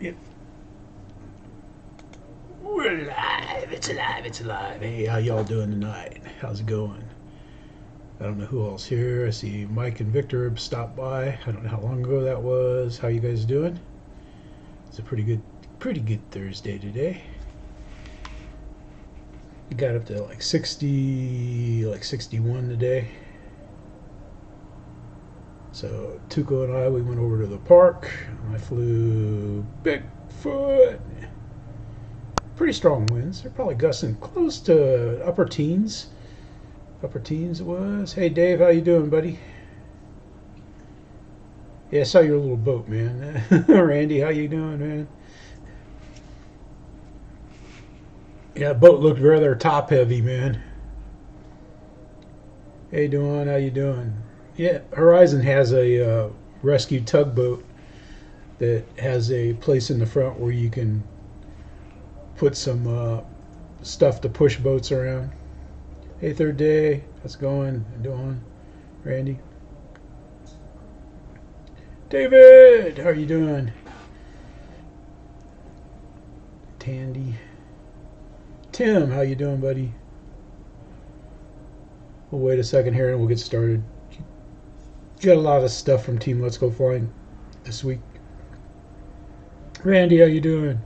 Yep. We're live. It's alive. It's alive. Hey, how y'all doing tonight? How's it going? I don't know who else here. I see Mike and Victor stopped by. I don't know how long ago that was. How you guys doing? It's a pretty good Thursday today. We got up to like 60, like 61 today. So Tuco and I, we went over to the park. I flew Bigfoot. Pretty strong winds. They're probably gusting close to upper teens. Upper teens it was. Hey Dave, how you doing, buddy? Yeah, I saw your little boat, man. Randy, how you doing, man? Yeah, boat looked rather top heavy, man. Hey, doing? How you doing? Yeah, Horizon has a rescue tugboat that has a place in the front where you can put some stuff to push boats around. Hey, third day. How's it going? How you doing? Randy? David, how are you doing? Tandy. Tim, how you doing, buddy? We'll wait a second here and we'll get started. Got a lot of stuff from Team Let's Go Flying this week. Randy, how you doing?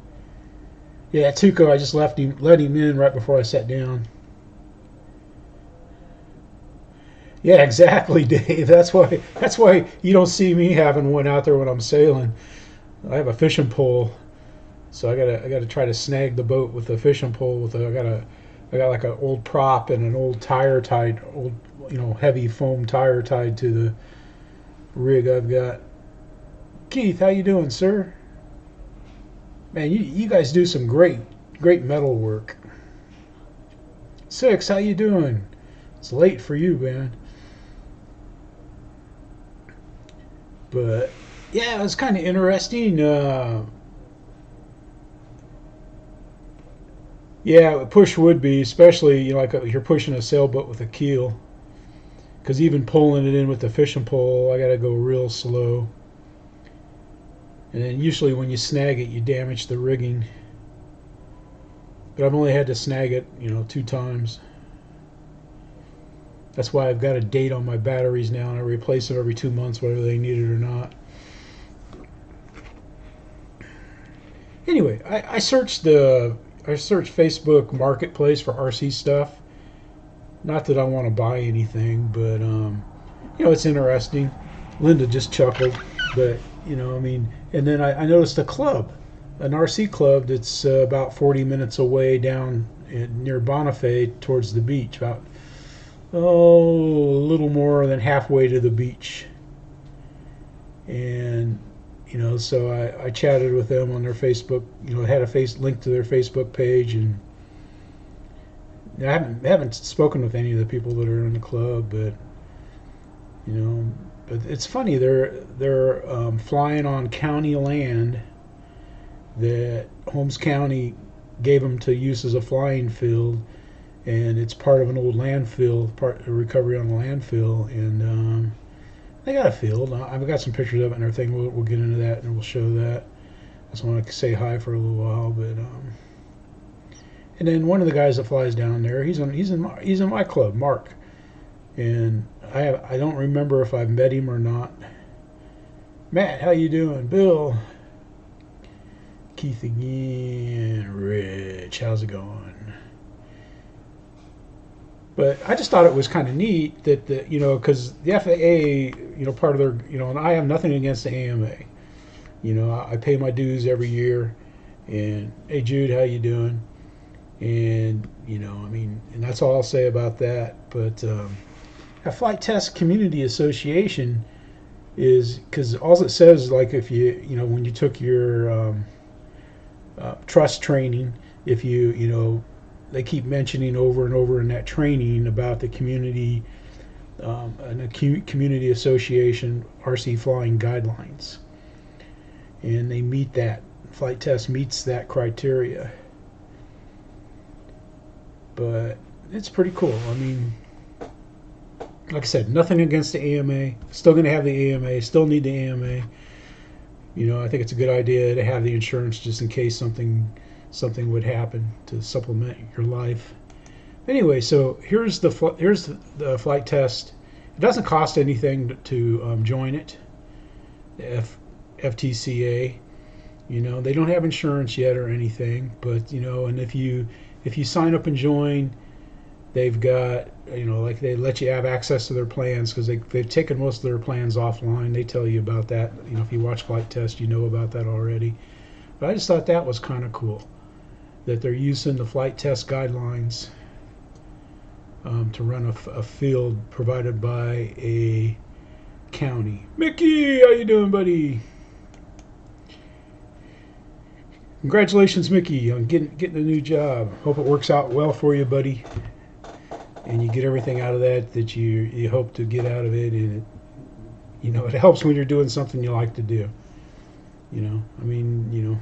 Yeah, Tuco, I just let him in right before I sat down. Yeah, exactly, Dave. That's why you don't see me having one out there when I'm sailing. I have a fishing pole, so I gotta try to snag the boat with a fishing pole. I got like an old prop and an old tire tied, heavy foam tire tied to the rig I've got. Keith, how you doing, sir? Man, you guys do some great metal work. Six, how you doing? It's late for you, man. But yeah, it was kind of interesting. Yeah, push would be, especially like you're pushing a sailboat with a keel. Because even pulling it in with the fishing pole, I gotta go real slow. And then usually when you snag it, you damage the rigging. But I've only had to snag it, 2 times. That's why I've got a date on my batteries now, and I replace them every 2 months, whether they need it or not. Anyway, I searched Facebook Marketplace for RC stuff. Not that I want to buy anything, but it's interesting. Linda just chuckled, but and then I noticed a club, an RC club that's about 40 minutes away down near Bonifay towards the beach, about a little more than halfway to the beach. And so I chatted with them on their Facebook. Had a link to their Facebook page, and I haven't spoken with any of the people that are in the club, but but it's funny. They're flying on county land that Holmes County gave them to use as a flying field, and it's part of an old landfill, part of recovery on the landfill, and they got a field. I've got some pictures of it and everything. We'll get into that and we'll show that. I just want to say hi for a little while, but and then one of the guys that flies down there, he's in my club, Mark, and I don't remember if I've met him or not. Matt, how you doing? Bill, Keith again, Rich, how's it going? But I just thought it was kind of neat that because the FAA, part of their, and I have nothing against the AMA. I pay my dues every year, and hey Jude, how you doing? And and that's all I'll say about that. But a FliteTest Community Association is, because all it says is like if when you took your trust training, if they keep mentioning over and over in that training about the community and a community association RC flying guidelines, and they meet that. FliteTest meets that criteria. But it's pretty cool. Like I said, nothing against the AMA. Still going to have the AMA. Still need the AMA. You know, I think it's a good idea to have the insurance just in case something would happen to supplement your life. Anyway, so here's the FliteTest. It doesn't cost anything to join it. The FTCA. You know, they don't have insurance yet or anything, but you know, and if you sign up and join, they've got, you know, like they let you have access to their plans because they've taken most of their plans offline. They tell you about that. You know, if you watch FliteTest, you know about that already. But I just thought that was kind of cool that they're using the FliteTest guidelines to run a field provided by a county. Mickey, how you doing, buddy? Congratulations, Mickey, on getting a new job. Hope it works out well for you, buddy, and you get everything out of that you hope to get out of it. And you know, it helps when you're doing something you like to do. You know, I mean, you know,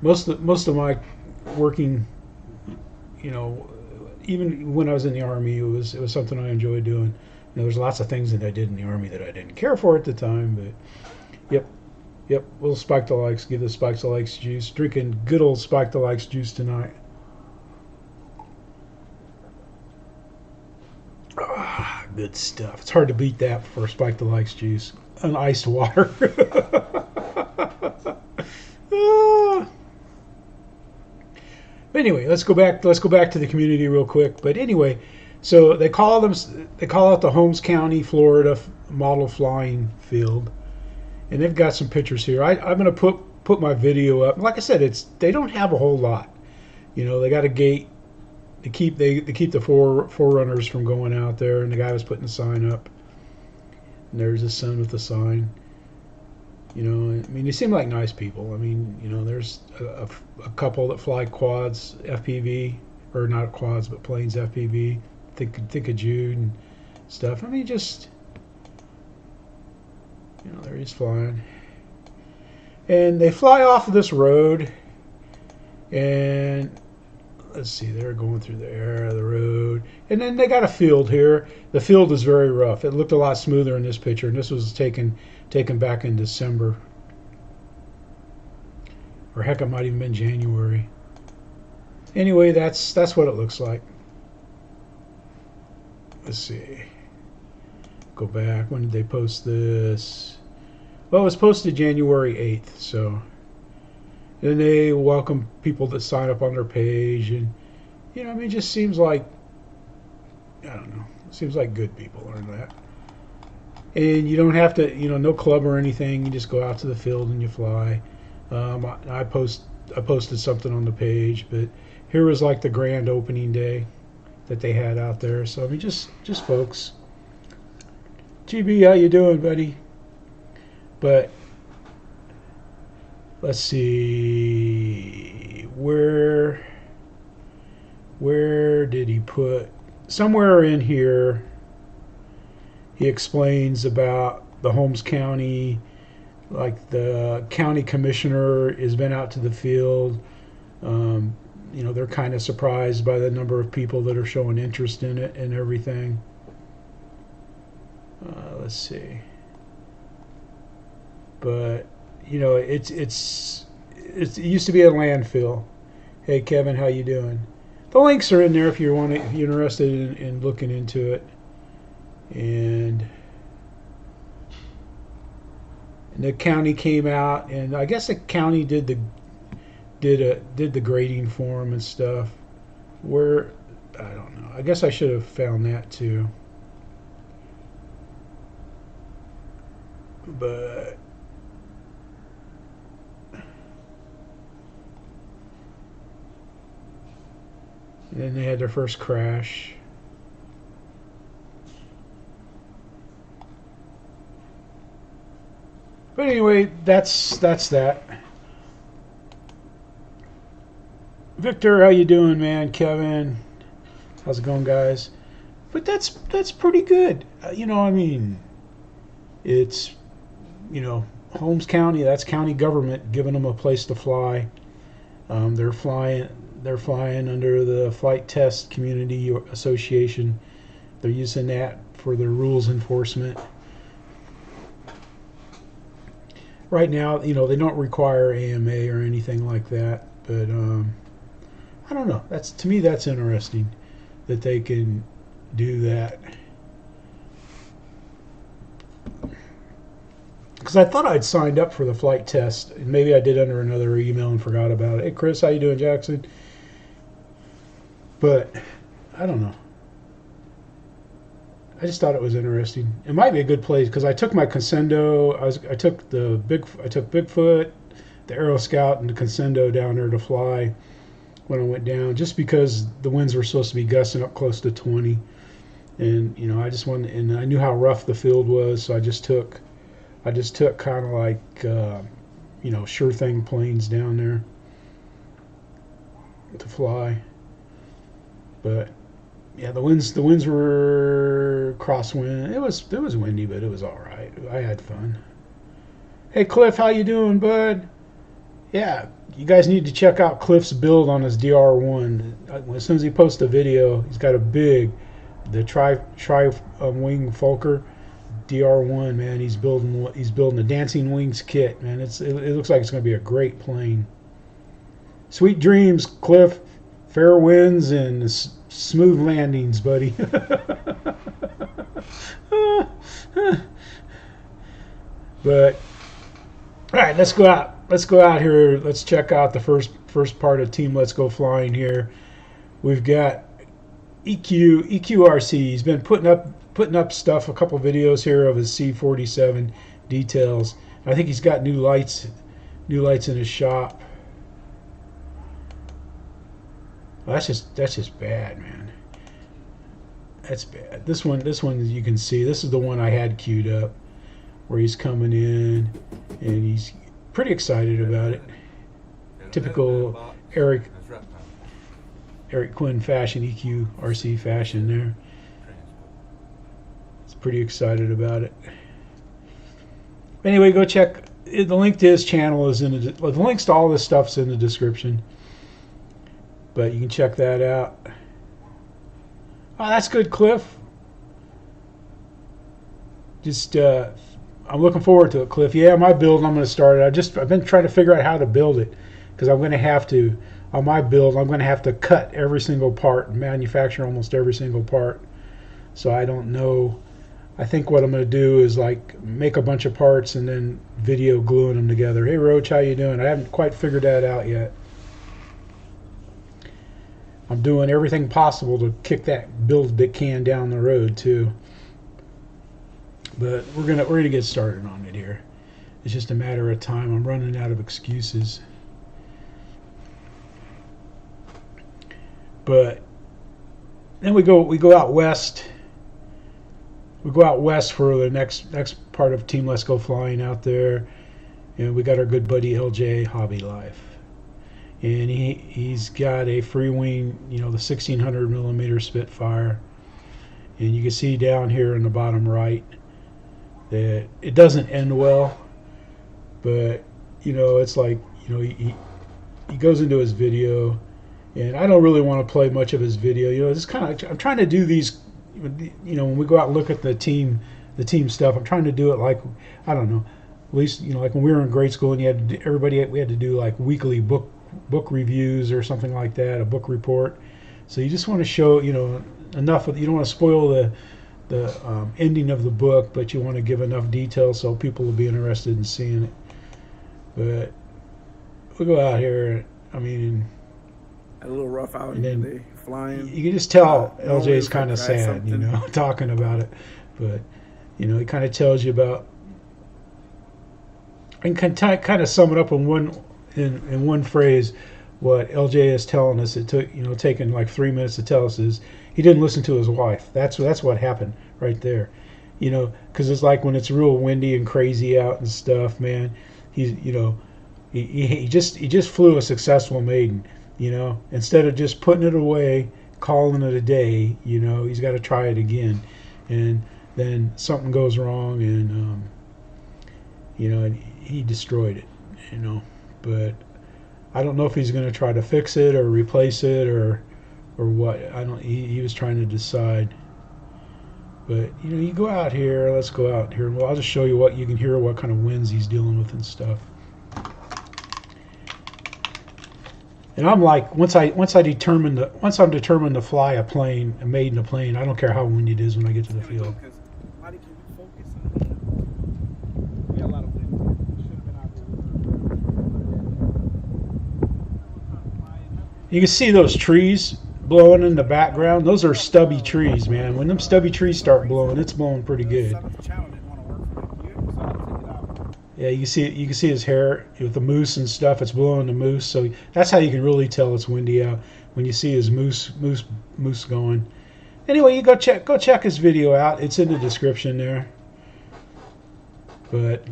most of my working, you know, even when I was in the Army, it was something I enjoyed doing. You know, there's lots of things that I did in the Army that I didn't care for at the time, but yep, we'll Spike the Likes, give the Spike the Likes juice. Drinking good old Spike the Likes juice tonight. Ah, good stuff. It's hard to beat that for Spike the Likes juice. Iced water. Anyway, let's go back to the community real quick. But anyway, so they call it the Holmes County, Florida model flying field, and they've got some pictures here. I'm going to put my video up. Like I said, they don't have a whole lot. You know, they got a gate to keep the forerunners from going out there, and the guy was putting the sign up. And there's his son with the sign. You know, I mean, they seem like nice people. I mean, you know, there's a couple that fly quads, FPV, or not quads, but planes, FPV. Think of Jude and stuff. I mean, just, you know, there he's flying. And they fly off of this road, and let's see, they're going through the air of the road. And then they got a field here. The field is very rough. It looked a lot smoother in this picture, and this was taken back in December. Or heck, it might even been January. Anyway, that's what it looks like. Let's see. Go back. When did they post this? Well, it was posted January 8th, so. And they welcome people that sign up on their page, and you know, I mean, it just seems like, I don't know, it seems like good people are that. And you don't have to, you know, no club or anything. You just go out to the field and you fly. I posted something on the page, but here was like the grand opening day that they had out there. So I mean, just folks. GB, how you doing, buddy? But let's see, where did he put? Somewhere in here, he explains about the Holmes County, like the county commissioner has been out to the field. You know, they're kind of surprised by the number of people that are showing interest in it and everything. Let's see. But you know, it used to be a landfill. Hey Kevin, how you doing? The links are in there if you're interested in looking into it. And the county came out, and I guess the county did the grading for them and stuff. Where, I don't know. I guess I should have found that too. But and then they had their first crash. But anyway, that's that. Victor, how you doing, man? Kevin, how's it going, guys? But that's pretty good. You know, I mean, it's, you know, Holmes County. That's county government giving them a place to fly. They're flying under the FliteTest Community Association. They're using that for their rules enforcement. right now, you know, they don't require AMA or anything like that. But I don't know. That's, to me, that's interesting that they can do that. Because I thought I'd signed up for the flight test, and maybe I did under another email and forgot about it. Hey, Chris, how you doing, Jackson? But I don't know. I just thought it was interesting. It might be a good place because I took my Consendo. I took Bigfoot, the Aero Scout, and the Consendo down there to fly when I went down, just because the winds were supposed to be gusting up close to 20, and you know, I just wanted, and I knew how rough the field was, so I just took kind of like you know, sure thing planes down there to fly. But yeah, the winds were crosswind. It was windy, but it was all right. I had fun. Hey Cliff, how you doing, bud? Yeah, you guys need to check out Cliff's build on his DR1. As soon as he posts a video, he's got the tri wing Fokker DR1, man. He's building a Dancing Wings kit, man. It looks like it's going to be a great plane. Sweet dreams, Cliff. Fair winds and smooth landings, buddy. But all right, let's go out. Let's go out here. Let's check out the first part of Team Let's Go Flying here. We've got EpoweredRc. He's been putting up stuff, a couple videos here of his C-47 details. I think he's got new lights in his shop. Well, that's just bad, man. That's bad. This one you can see. This is the one I had queued up, where he's coming in, and he's pretty excited about it. Typical Eric Quinn fashion, EpoweredRc fashion there. He's pretty excited about it. Anyway, go check. The link to his channel is in the links to all this stuff's in the description. But you can check that out. Oh, that's good, Cliff. Just I'm looking forward to it, Cliff. Yeah, my build, I'm going to start it. I've been trying to figure out how to build it, because I'm going to have to, on my build, I'm going to have to cut every single part and manufacture almost every single part. So I don't know. I think what I'm going to do is like make a bunch of parts and then video gluing them together. Hey, Roach, how you doing? I haven't quite figured that out yet. I'm doing everything possible to kick that build that can down the road too. But we're gonna get started on it here. It's just a matter of time. I'm running out of excuses. But then we go out west. We go out west for the next part of Team Let's Go Flying out there, and we got our good buddy LJ Hobby Life. And he's got a free wing, you know, the 1600 millimeter Spitfire, and you can see down here in the bottom right that it doesn't end well, but you know, it's like, you know, he goes into his video, and I don't really want to play much of his video. You know, it's kind of, I'm trying to do these, you know, when we go out and look at the team stuff, I'm trying to do it like, I don't know, at least, you know, like when we were in grade school and we had to do like weekly book reviews or something like that, a book report. So you just want to show, you know, enough of, you don't want to spoil the ending of the book, but you want to give enough detail so people will be interested in seeing it. But we'll go out here, I mean, a little rough out, and then they flying. You can just tell LJ's kind of sad, you know, talking about it. But you know, he kind of tells you about, and can kind of sum it up in one phrase. What LJ is telling us, it took, you know, taking like 3 minutes to tell us, is he didn't listen to his wife. That's what happened right there, you know, because it's like when it's real windy and crazy out and stuff, man. He's, you know, he just flew a successful Maiden, you know. Instead of just putting it away, calling it a day, you know, he's got to try it again, and then something goes wrong, and you know, and he destroyed it, you know. But I don't know if he's going to try to fix it or replace it or what. I don't. He was trying to decide. But you know, you go out here. Let's go out here. Well, I'll just show you what you can hear, what kind of winds he's dealing with and stuff. And I'm like, once I'm determined to fly a plane, a Maiden a plane, I don't care how windy it is when I get to the field. You can see those trees blowing in the background. Those are stubby trees, man. When them stubby trees start blowing, it's blowing pretty good. Yeah, you can see his hair with the moose and stuff. It's blowing the moose, so that's how you can really tell it's windy out, when you see his moose going. Anyway, you go check his video out. It's in the description there. But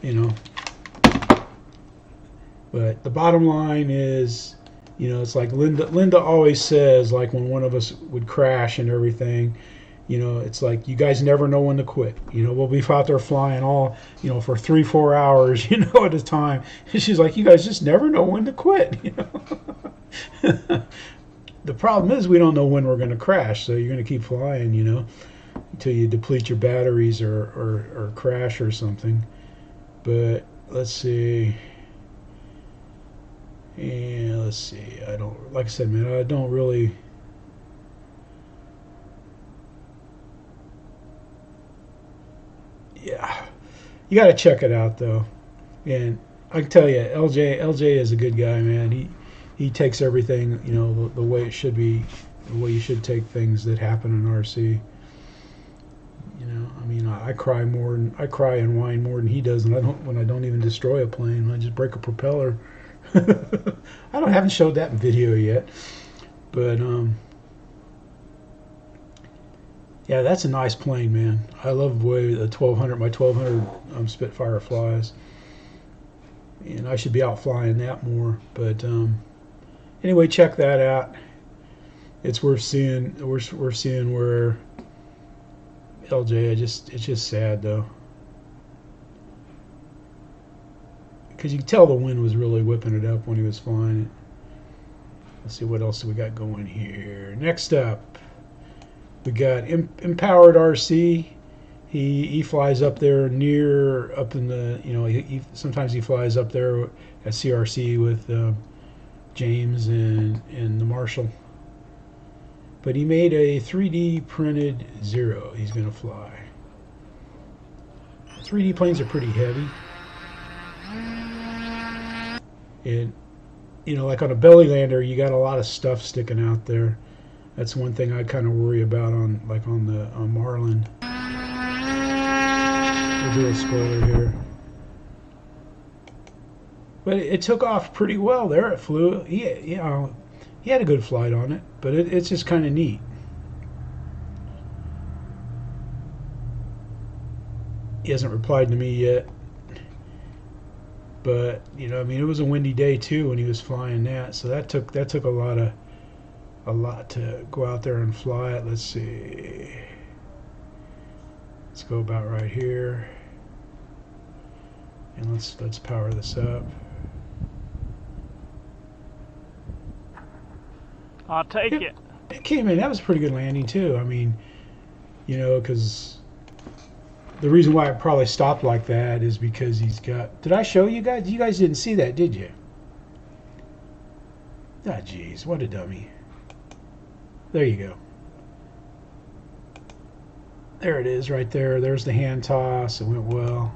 you know, but the bottom line is, you know, it's like Linda always says, like when one of us would crash and everything, you know, it's like you guys never know when to quit. You know, we'll be out there flying all, you know, for 3-4 hours, you know, at a time. And she's like, you guys just never know when to quit, you know. The problem is we don't know when we're going to crash, so you're going to keep flying, you know, until you deplete your batteries or crash or something. But let's see. Yeah, let's see. I don't, like I said, man, I don't really. Yeah, you got to check it out though, and I can tell you, LJ is a good guy, man. He takes everything, you know, the way it should be, the way you should take things that happen in RC. You know, I mean, I cry and whine more than he does, and when I don't even destroy a plane. I just break a propeller. I haven't showed that in video yet, but yeah, that's a nice plane, man. I love the way the 1200, my 1200 Spitfire flies, and I should be out flying that more. But anyway, check that out. It's worth seeing. We're seeing where LJ. It's just sad though, because you can tell the wind was really whipping it up when he was flying it. Let's see what else we got going here. Next up, we got EpoweredRc. He flies up there up in the, you know, sometimes he flies up there at CRC with James and the Marshall. But he made a 3D printed Zero he's going to fly. 3D planes are pretty heavy. And, you know, like on a belly lander, you got a lot of stuff sticking out there. That's one thing I kind of worry about on Marlin. We'll do a spoiler here. But it took off pretty well there. It flew. He had a good flight on it, but it's just kind of neat. He hasn't replied to me yet. But, you know, I mean, it was a windy day too when he was flying that, so that took a lot to go out there and fly it. Let's see. Let's go about right here, and let's power this up. I'll take it. It came in. That was a pretty good landing too. I mean, you know, because the reason why it probably stopped like that is because he's got. Did I show you guys? You guys didn't see that, did you? Ah, jeez, what a dummy. There you go. There it is right there. There's the hand toss. It went well.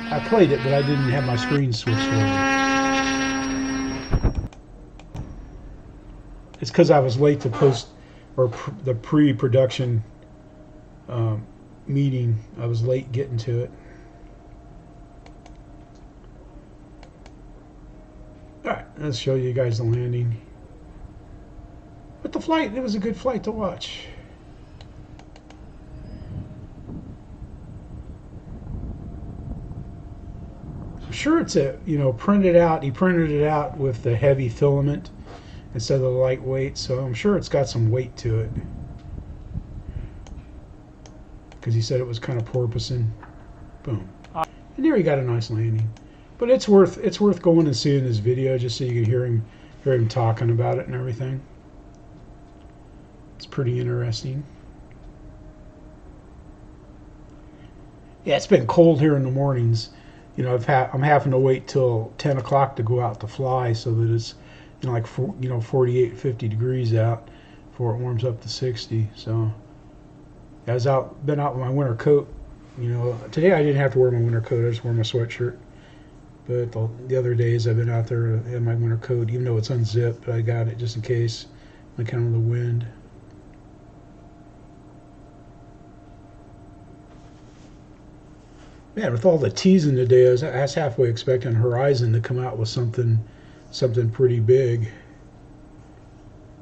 I played it, but I didn't have my screen switched over. It's because I was late to post, or the pre-production meeting. I was late getting to it. Alright, let's show you guys the landing. But the flight, it was a good flight to watch. I'm sure it's a, you know, printed out. He printed it out with the heavy filament instead of the lightweight, so I'm sure it's got some weight to it. Because he said it was kind of porpoising. Boom. And there he got a nice landing. But it's worth going and seeing this video just so you can hear him talking about it and everything. It's pretty interesting. Yeah, it's been cold here in the mornings. You know, I'm having to wait till 10 o'clock to go out to fly, so that it's, you know, like 48, 50 degrees out before it warms up to 60. So I was been out with my winter coat. You know, today I didn't have to wear my winter coat. I just wore my sweatshirt. But the other days I've been out there in my winter coat, even though it's unzipped. But I got it just in case, on account of the wind. Man, with all the teasing today, I was halfway expecting Horizon to come out with something pretty big.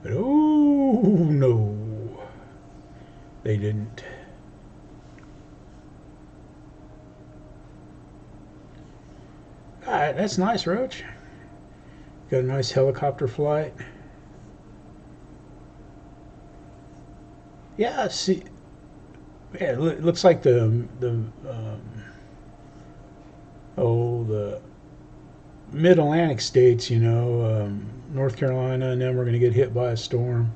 But oh no, they didn't. All right, that's nice, Roach. Got a nice helicopter flight. Yeah, see, yeah, it looks like the mid-Atlantic states, you know, North Carolina, and then we're going to get hit by a storm.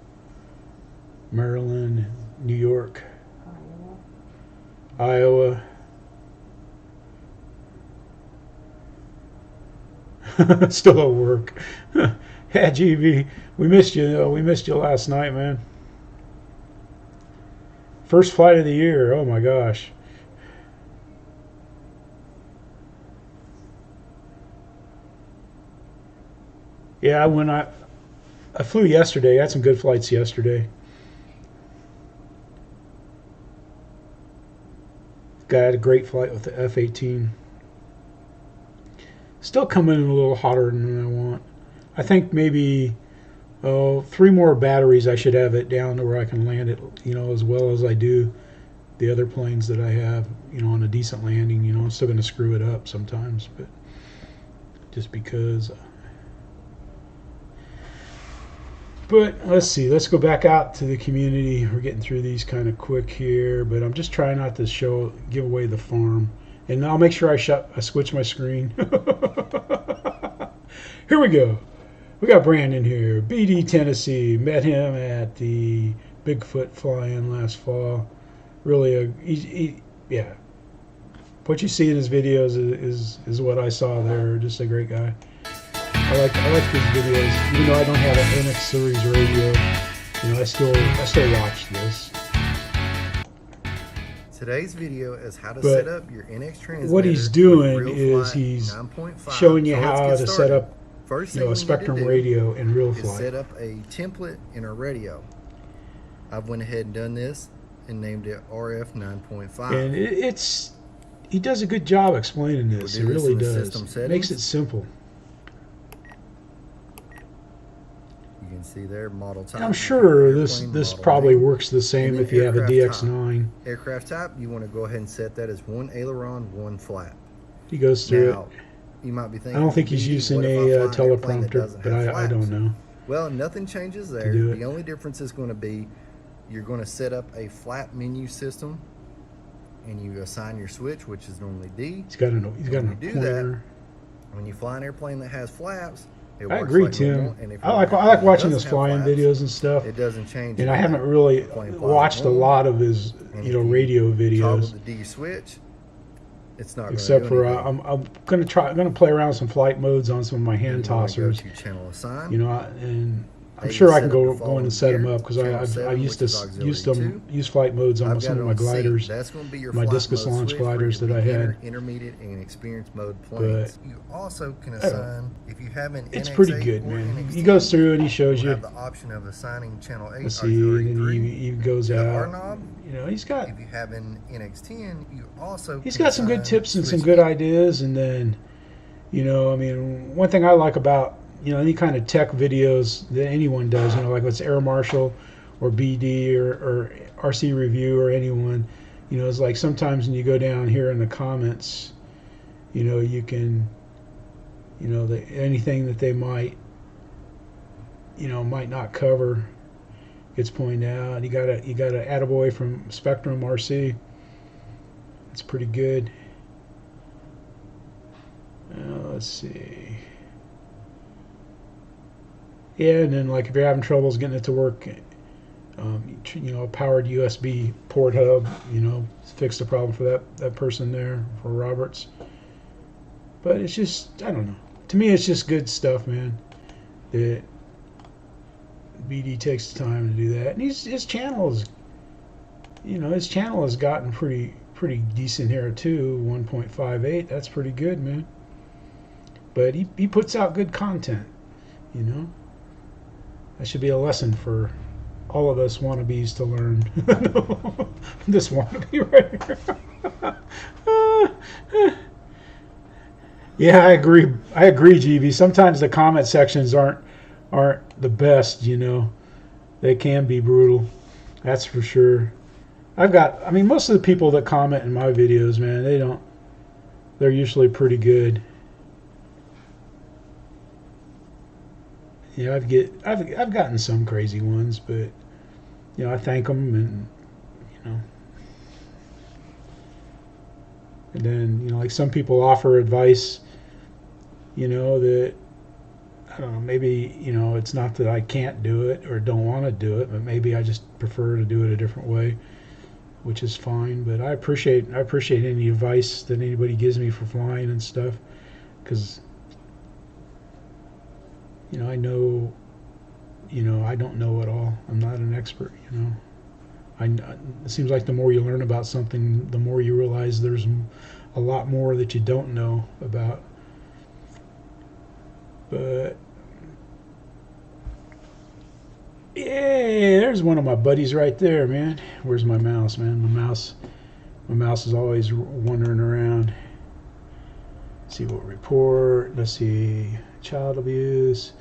Maryland, New York, Iowa. Still at work. Yeah, GB, we missed you. We missed you last night, man. First flight of the year. Oh my gosh. Yeah, when I flew yesterday, I had some good flights yesterday. Guy had a great flight with the F-18. Still coming in a little hotter than I want. I think maybe 3 more batteries I should have it down to where I can land it, you know, as well as I do the other planes that I have, you know, on a decent landing. You know, I'm still going to screw it up sometimes, but just because. But let's see. Let's go back out to the community. We're getting through these kind of quick here, but I'm just trying not to give away the farm. And I'll make sure I switch my screen. Here we go. We got Brandon here, BD, Tennessee. Met him at the Bigfoot fly-in last fall. Really, yeah. What you see in his videos is what I saw there. Just a great guy. I like his videos, even though I don't have an NX series radio. You know, I still watch this. Today's video is how to set up your NX transmitter. What he's doing is he's showing you how to set up, you know, a Spektrum radio in RealFlight. Set up a template in a radio. I've went ahead and done this and named it RF 9.5. And he does a good job explaining this. He really does. Makes it simple. You can see there model type. And I'm sure this probably works the same if you have a DX9. Aircraft type, you want to go ahead and set that as 1 aileron, 1 flap. He goes through it. You might be thinking, I don't think he's using a teleprompter, but I don't know. Well, nothing changes there. The only difference is going to be you're going to set up a flap menu system, and you assign your switch, which is normally D. He's got a pointer. When you fly an airplane that has flaps, I agree, Tim. I like watching his flying videos and stuff. It doesn't change. And I haven't really watched a lot of his, you know, radio videos. Toggle the D switch. It's not. Except for I'm gonna play around with some flight modes on some of my hand tossers. Channel assign. You know, and I'm sure I can go in and set them up because I used to use flight modes on some of my gliders. That's going to be your my discus launch gliders that I had. Intermediate and experienced mode planes. You also can assign if you have an. It's pretty good, man. He goes through and he shows you. Have the option of assigning channel 8. Let's see, and he goes out. Knob, you know, he's got. If you have an NX10, you also. He's got some good tips and some good ideas, and then, you know, I mean, one thing I like about, you know, any kind of tech videos that anyone does, you know, like it's Air Marshal or BD or RC Review or anyone, you know, it's like sometimes when you go down here in the comments, you know, you can, you know, anything that they might not cover gets pointed out. You got a attaboy from Spektrum RC. It's pretty good. Let's see. Yeah, and then like if you're having troubles getting it to work, you know, a powered USB port hub, you know, fix the problem for that person there, for Roberts. But it's just, I don't know. To me, it's just good stuff, man. That BD takes the time to do that, and his channel is, you know, his channel has gotten pretty decent here too. 1.58. That's pretty good, man. But he puts out good content, you know. That should be a lesson for all of us wannabes to learn. This wannabe right here. Yeah, I agree. GB. Sometimes the comment sections aren't the best, you know. They can be brutal. That's for sure. I mean, most of the people that comment in my videos, man, they're usually pretty good. Yeah, I've gotten some crazy ones, but you know, I thank them, and you know, and then you know, like some people offer advice, you know, that I don't know, maybe you know, it's not that I can't do it or don't want to do it, but maybe I just prefer to do it a different way, which is fine. But I appreciate any advice that anybody gives me for flying and stuff, because you know, I don't know it all. I'm not an expert, you know. It seems like the more you learn about something, the more you realize there's a lot more that you don't know about. But yeah, there's one of my buddies right there, man. Where's my mouse, man? My mouse is always wandering around. Let's see what report. Let's see, child abuse.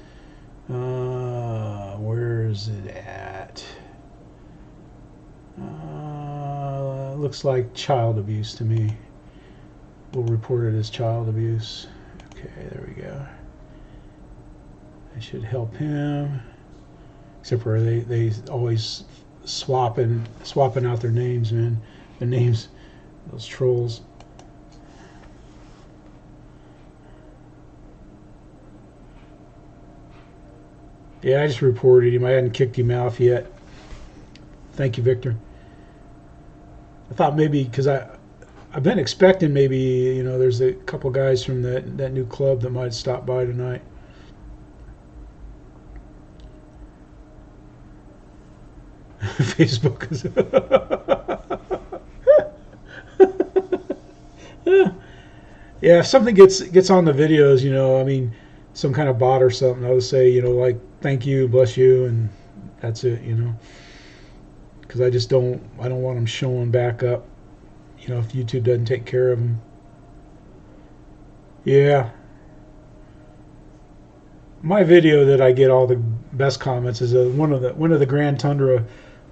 Where is it at? Looks like child abuse to me. We'll report it as child abuse. Okay, there we go. I should help him. Except for they always swapping out their names, man. Their names, those trolls. Yeah, I just reported him. I hadn't kicked him out yet. Thank you, Victor. I thought maybe, because I've been expecting maybe, you know, there's a couple guys from that new club that might stop by tonight. Facebook is... Yeah, if something gets on the videos, you know, I mean, some kind of bot or something, I'll just say, you know, like, thank you, bless you, and that's it, you know. Because I don't want them showing back up, you know, if YouTube doesn't take care of them. Yeah. My video that I get all the best comments is one of the Grand Tundra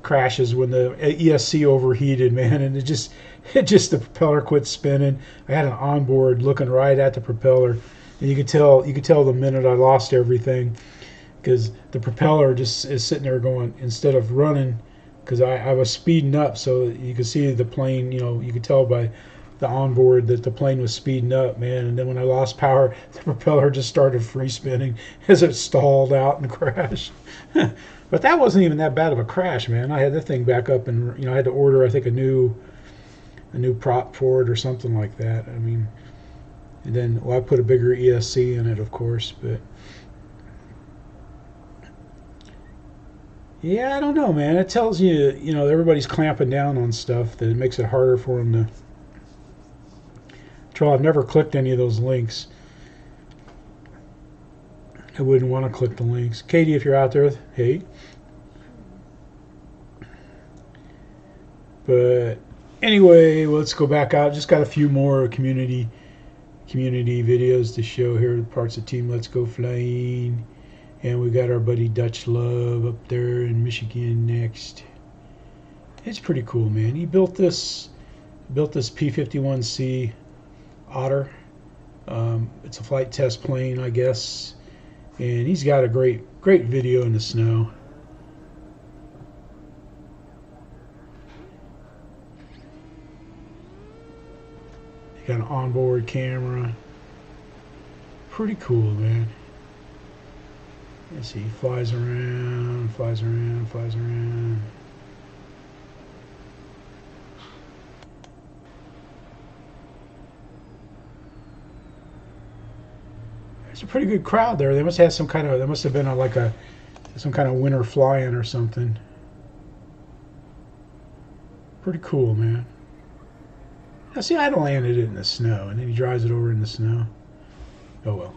crashes when the ESC overheated, man, and it just the propeller quit spinning. I had an onboard looking right at the propeller, and you could tell the minute I lost everything, because the propeller just is sitting there going, instead of running, because I was speeding up, so you could see the plane, you know, you could tell by the onboard that the plane was speeding up, man. And then when I lost power, the propeller just started free spinning as it stalled out and crashed. But that wasn't even that bad of a crash, man. I had that thing back up, and you know, I had to order, I think, a new prop for it or something like that. I mean, and then, well, I put a bigger ESC in it, of course, but yeah, I don't know, man. It tells you, you know, everybody's clamping down on stuff, that it makes it harder for them to control. I've never clicked any of those links. I wouldn't want to click the links. Katie, if you're out there, hey. But anyway, let's go back out. Just got a few more community videos to show here. Parts of Team Let's Go Flying. And we got our buddy Dutchlove up there in Michigan next. It's pretty cool, man. He built this P-51C Otter. It's a flight test plane, I guess. And he's got a great video in the snow. He got an onboard camera. Pretty cool, man. Let's see, flies around, flies around, flies around. There's a pretty good crowd there. They must have some kind of, there must have been some kind of winter fly-in or something. Pretty cool, man. Now see, I'd landed it in the snow, and then he drives it over in the snow. Oh well.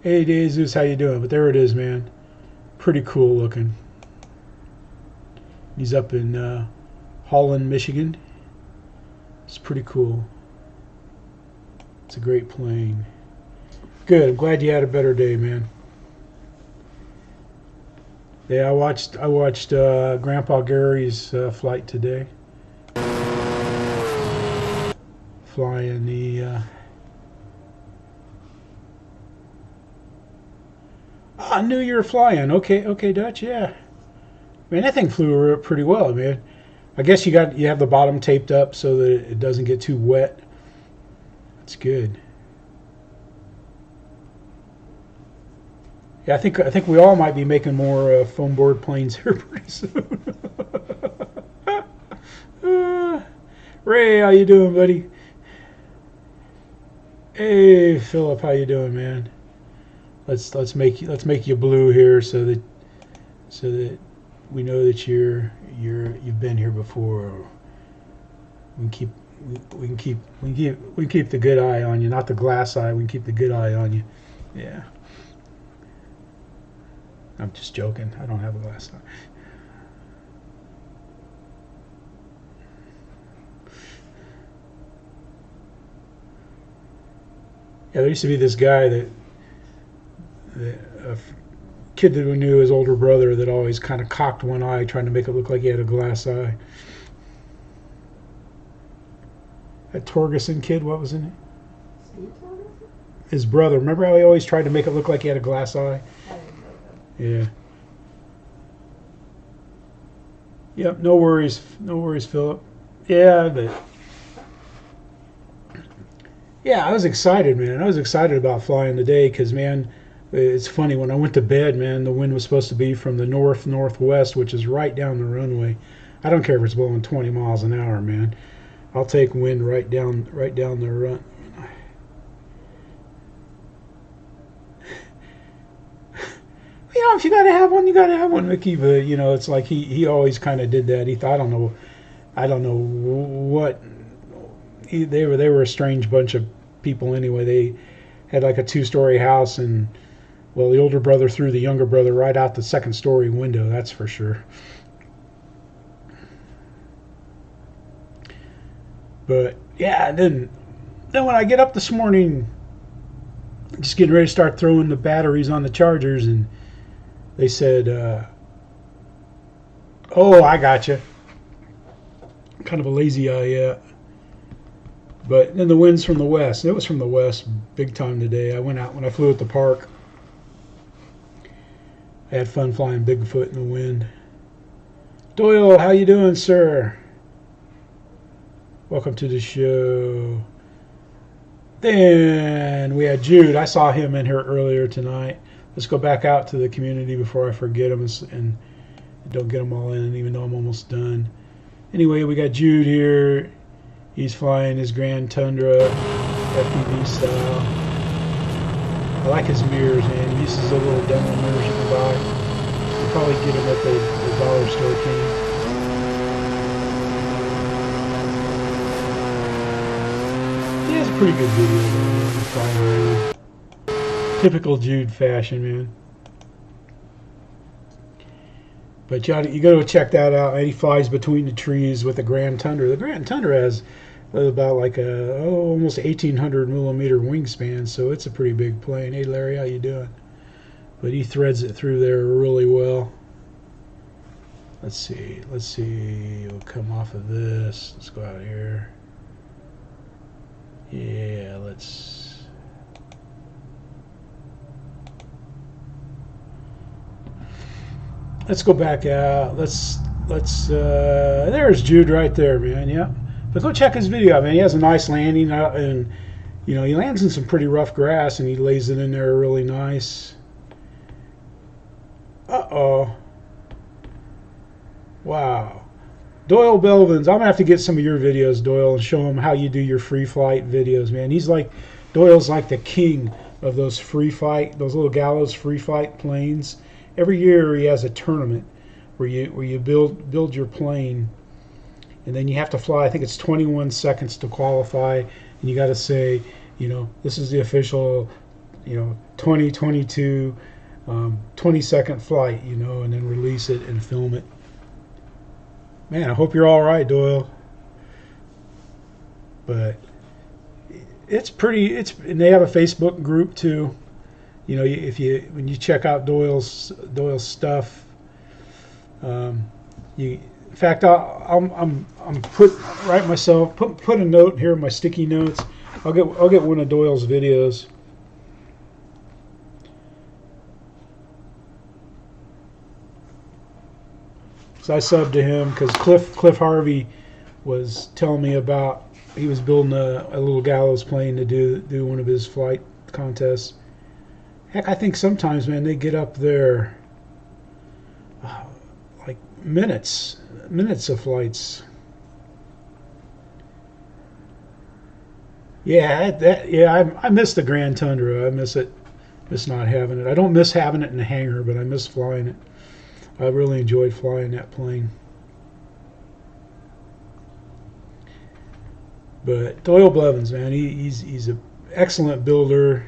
Hey Jesus, how you doing? But there it is, man. Pretty cool looking. He's up in Holland, Michigan. It's pretty cool. It's a great plane. Good. I'm glad you had a better day, man. Yeah, I watched Grandpa Gary's flight today. Flying the I knew you were flying. Okay, Dutch. Yeah, man, that thing flew pretty well, man. I guess you have the bottom taped up so that it doesn't get too wet. That's good. Yeah, I think we all might be making more foam board planes here pretty soon. Ray, how you doing, buddy? Hey, Philip, how you doing, man? Let's make you blue here so that we know that you've been here before. We can keep the good eye on you, not the glass eye. We can keep the good eye on you. Yeah. I'm just joking. I don't have a glass eye. Yeah, there used to be this guy a kid that we knew, his older brother, that always kind of cocked one eye, trying to make it look like he had a glass eye. That Torgerson kid, what was his name? Steve Torgerson? His brother. Remember how he always tried to make it look like he had a glass eye? I didn't know that. Yeah. Yep, no worries, Philip. Yeah, I was excited, man. I was excited about flying today because, man, it's funny. When I went to bed, man, the wind was supposed to be from the northwest, which is right down the runway. I don't care if it's blowing 20 miles an hour, man. I'll take wind right down the run. You know, if you gotta have one, you gotta have one, Mickey. But you know, it's like he always kind of did that. He thought, I don't know what. They were a strange bunch of people anyway. They had like a 2-story house, and well, the older brother threw the younger brother right out the 2nd-story window. That's for sure. But yeah, then when I get up this morning, just getting ready to start throwing the batteries on the chargers, and they said, "Oh, I got you." Kind of a lazy eye, yeah. But then the wind's from the west. It was from the west big time today. I went out when I flew at the park. I had fun flying Bigfoot in the wind. Doyle, how you doing, sir? Welcome to the show. Then we had Jude. I saw him in here earlier tonight. Let's go back out to the community before I forget him and don't get them all in, even though I'm almost done. Anyway, we got Jude here. He's flying his Grand Tundra FPV style. I like his mirrors, man. He uses a little demo mirrors you can buy. You'll probably get them at the dollar store, King. He has a pretty good video, man. He's flying around. Typical Jude fashion, man. But you got to check that out. And he flies between the trees with the Grand Tundra. The Grand Tundra has about like almost 1,800 millimeter wingspan, so it's a pretty big plane. Hey Larry, how you doing? But he threads it through there really well. Let's see. We'll come off of this. Let's go out here. Yeah, let's go back out. There's Jude right there, man. Yeah. But go check his video out, man. He has a nice landing, and You know, he lands in some pretty rough grass and he lays it in there really nice. Uh-oh. Wow. Doyle Belvins, I'm gonna have to get some of your videos, Doyle, and show him how you do your free flight videos, man. Doyle's like the king of those those little gallows free flight planes. Every year he has a tournament where you build your plane, and then you have to fly. I think it's 21 seconds to qualify, and you got to say, you know, this is the official, you know, 2022 20-second flight, you know, and then release it and film it. Man, I hope you're all right, Doyle. But and they have a Facebook group too. You know, when you check out Doyle's stuff, in fact, I'm put a note here in my sticky notes. I'll get one of Doyle's videos. So I subbed to him because Cliff Harvey was telling me about, he was building a little gallows plane to do one of his flight contests. Heck, I think sometimes, man, they get up there like minutes of flights. Yeah, I miss the Grand Tundra. I miss it. Miss not having it. I don't miss having it in the hangar, but I miss flying it. I really enjoyed flying that plane. But Doyle Blevins, man, he's an excellent builder.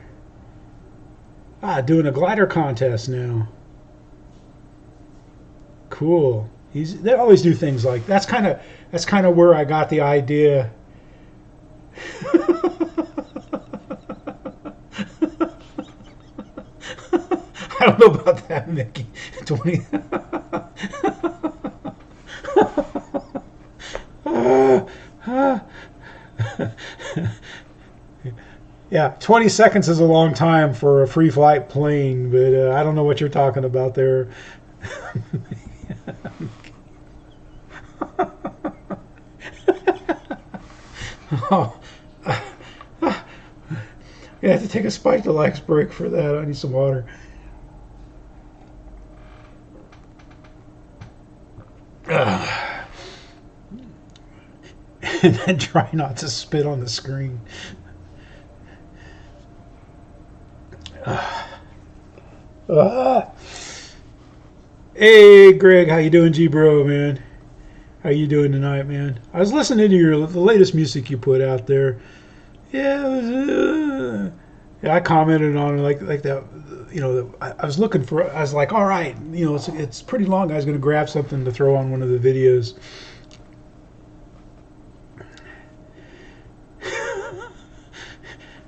Doing a glider contest now. Cool. They always do things like that's kind of where I got the idea. I don't know about that, Mickey. 20. Yeah, 20 seconds is a long time for a free flight plane, but I don't know what you're talking about there. Oh. I have to take a Spike the Legs break for that. I need some water. And then try not to spit on the screen. Hey Greg, how you doing, G-Bro, man? How you doing tonight, man? I was listening to the latest music you put out there. Yeah, it was, yeah, I commented on it like that. You know, I was looking for. I was like, all right, you know, it's pretty long. I was going to grab something to throw on one of the videos.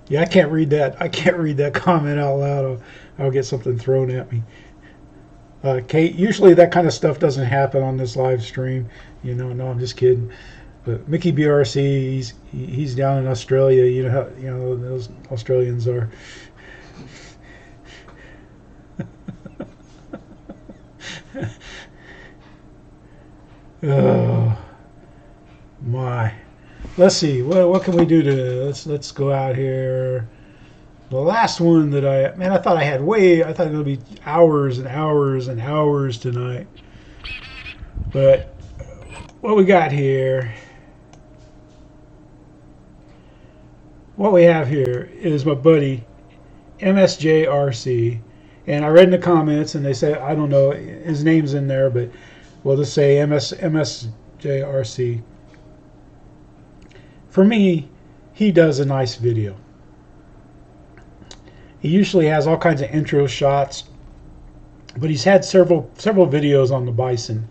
Yeah, I can't read that. I can't read that comment out loud. I'll get something thrown at me. Kate, usually that kind of stuff doesn't happen on this live stream. You know, no, I'm just kidding. But Mickey BRC, he's down in Australia. You know how those Australians are. Oh my. Let's see. What can we do to let's go out here. The last one that I thought it would be hours and hours and hours tonight. But what we got here, what we have here is my buddy MSJRC, and I read in the comments and they say, I don't know, his name's in there, but we'll just say MSJRC. For me, he does a nice video. He usually has all kinds of intro shots, but he's had several videos on the Bison.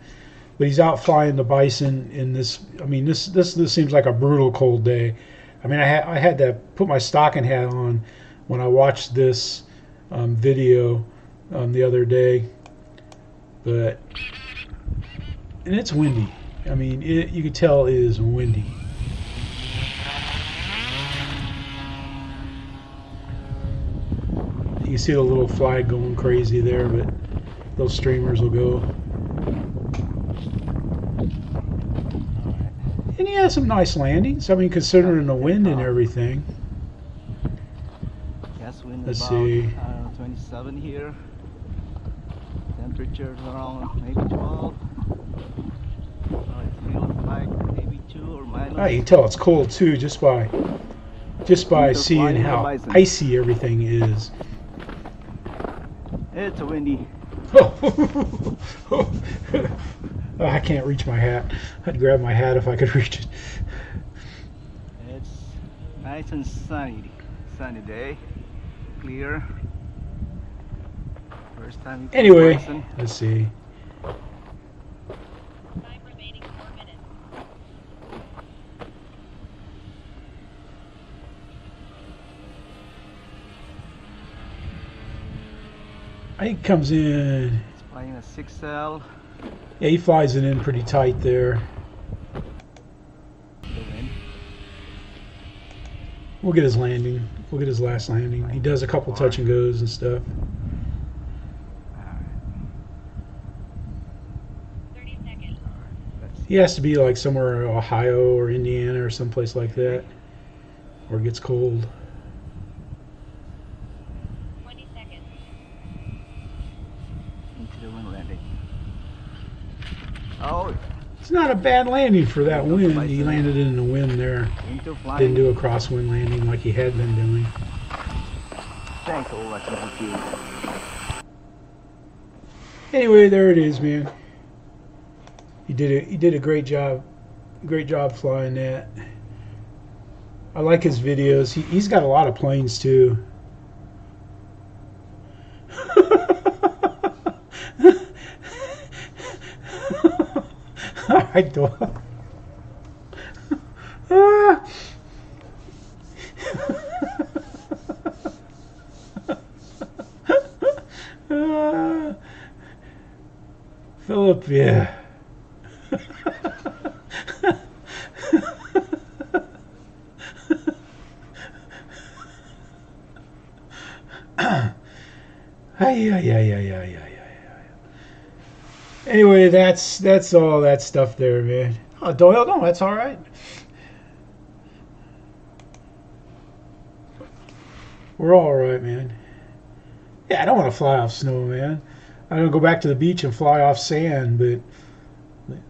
But he's out flying the Bison in this. I mean, this seems like a brutal cold day. I mean, I had to put my stocking hat on when I watched this video the other day. And it's windy. I mean, you can tell it is windy. You can see the little flag going crazy there, but those streamers will go. And he had some nice landings. I mean, considering the wind and everything. Let's about, see. 27 here. Temperatures around maybe 12. It feels like maybe 2 or minus. Ah, you can tell it's cold too just by seeing how Bison. icy everything is. It's a windy. Oh, I can't reach my hat. I'd grab my hat if I could reach it. It's nice and sunny day, clear. First time you Anyway, Bison. let's see. Time remaining 4 minutes. I think he comes in. It's flying a 6L. Yeah, he flies it in pretty tight there. The wind. We'll get his landing. We'll get his last landing. He does a couple touch and goes and stuff. Alright. 30 seconds. Let's see. He has to be like somewhere in Ohio or Indiana or someplace like that, where it gets cold. 20 seconds. Into the wind landing. Oh, It's not a bad landing for that wind. He landed in the wind there. into flying. Didn't do a crosswind landing like he had been doing. Thanks for watching the video. Anyway, there it is, man. He did a great job. Great job flying that. I like his videos. He's got a lot of planes too. I don't. Philip, yeah. Yeah. Anyway, that's all that stuff there, man. Oh, Doyle, no, that's all right. We're all right, man. Yeah, I don't want to fly off snow, man. I don't go back to the beach and fly off sand, but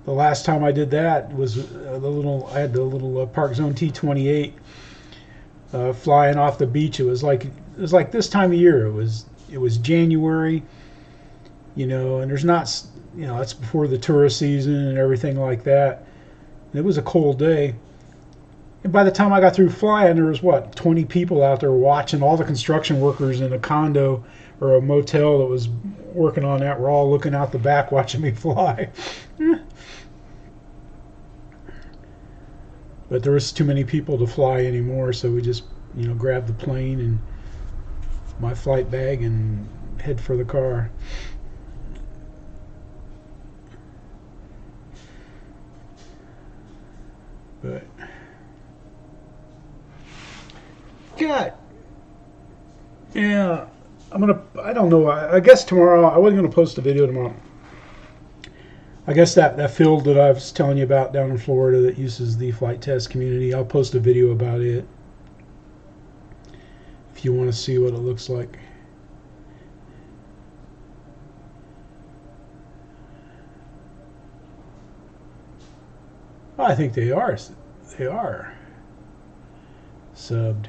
the last time I did that was I had the little Park Zone T28 flying off the beach. It was like this time of year. It was January, you know, and there's not, you know, that's before the tourist season and everything like that. And it was a cold day. And by the time I got through flying, there was, 20 people out there watching. All the construction workers in a condo or a motel that was working on that were all looking out the back watching me fly. But there was too many people to fly anymore, so we just, you know, grabbed the plane and my flight bag and head for the car. But God, yeah, I don't know, I guess tomorrow, I wasn't gonna post a video tomorrow. I guess that field that I was telling you about down in Florida that uses the FliteTest community, I'll post a video about it if you want to see what it looks like. I think they are subbed.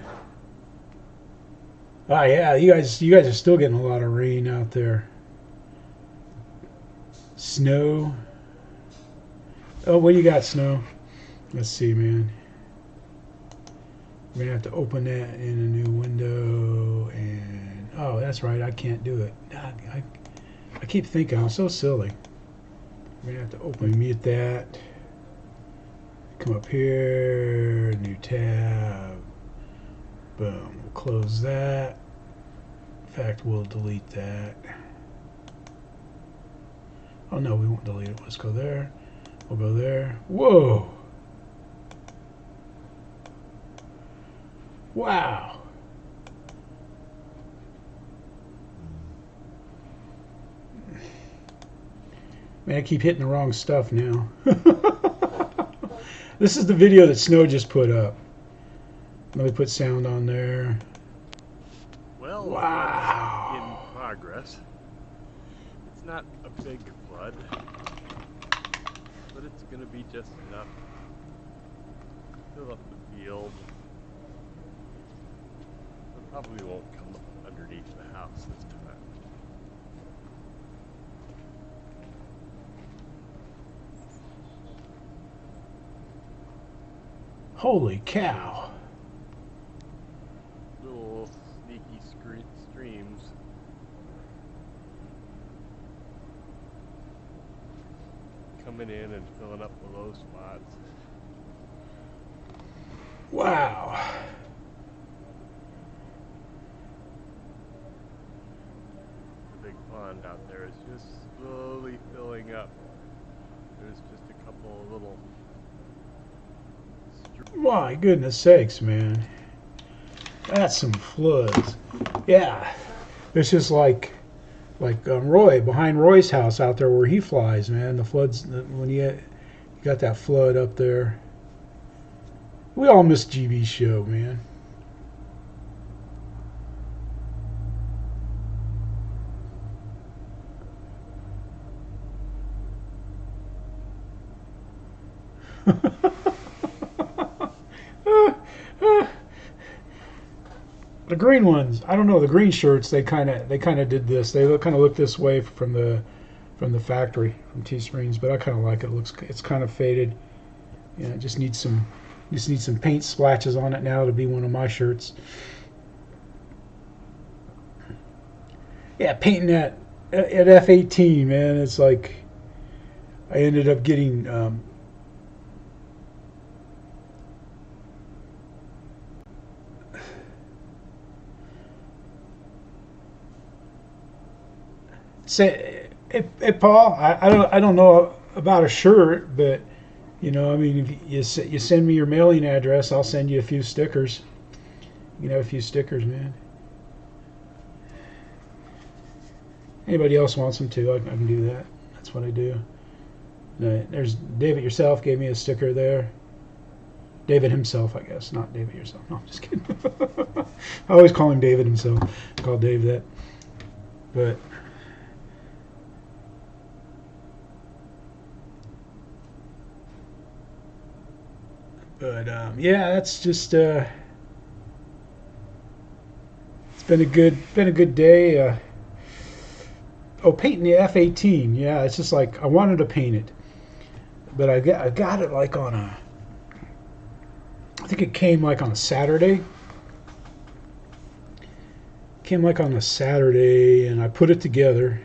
Oh yeah, you guys are still getting a lot of rain out there. Snow. Oh, what do you got, Snow? Let's see, man. We're gonna have to open that in a new window, and oh, that's right, I can't do it. I keep thinking I'm so silly. We're gonna have to open, mute that. Come up here, new tab. Boom. We'll close that. In fact, we'll delete that. Oh no, we won't delete it. Let's go there. We'll go there. Whoa! Wow! Man, I keep hitting the wrong stuff now. This is the video that Snow just put up. Let me put sound on there. Well, Wow. In progress. It's not a big flood, but it's going to be just enough to fill up the field. It probably won't come underneath the house this time. Holy cow. Little sneaky streams. Coming in and filling up the low spots. Wow. The big pond out there is just slowly filling up. There's just a couple of little My goodness sakes, man. That's some floods. Yeah. It's just like Roy, behind Roy's house out there where he flies, man. The floods, when you got that flood up there. We all miss GB's show, man. The green ones, I don't know. The green shirts, they kind of did this. They kind of look this way from the factory, from Teesprings, but I kind of like it. It's kind of faded. Yeah, it just needs some paint splashes on it now to be one of my shirts. Yeah, painting that at F18, man. It's like I ended up getting. Say, hey, Paul, I don't know about a shirt, but you know, I mean, if you send me your mailing address, I'll send you a few stickers. You know, a few stickers, man. Anybody else wants them too, I can do that. That's what I do. There's David yourself gave me a sticker there. David himself, I guess, not David yourself. No, I'm just kidding. I always call him David himself. I call Dave that, but. But yeah, that's just it's been a good day. Painting the F18. Yeah, it's just like I wanted to paint it, but I got it like on a. I think it came like on a Saturday. Came like on a Saturday, and I put it together.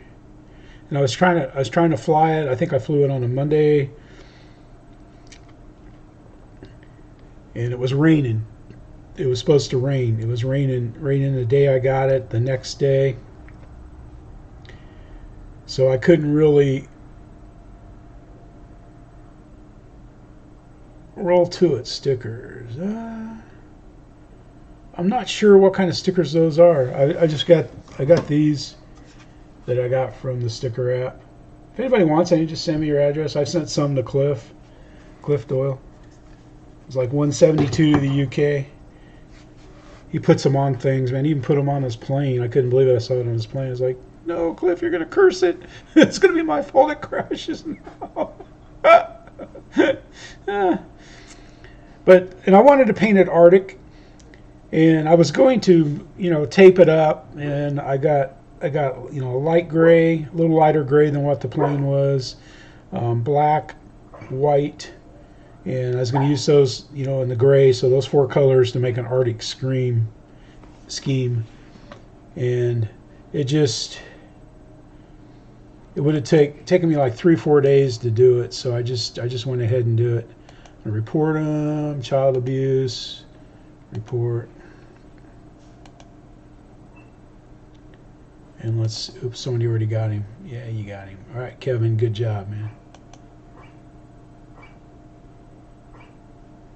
And I was trying to fly it. I think I flew it on a Monday. And it was raining. It was supposed to rain. It was raining the day I got it, the next day. So I couldn't really roll to it stickers. I'm not sure what kind of stickers those are. I got these that I got from the sticker app. If anybody wants any, just send me your address. I sent some to Cliff Doyle. It's like 172 to the UK. He puts them on things, man. He even put them on his plane. I couldn't believe it. I saw it on his plane. I was like, no, Cliff, you're going to curse it. It's going to be my fault it crashes now. And I wanted to paint it Arctic. And I was going to, tape it up. And I got a light gray, a little lighter gray than what the plane was. Black, white. And I was going to use those, in the gray, so those 4 colors to make an Arctic scheme. And it would have taken me like 3-4 days to do it, so I just went ahead and do it. I report them, child abuse, report. And oops, somebody already got him. Yeah, you got him. All right, Kevin, good job, man.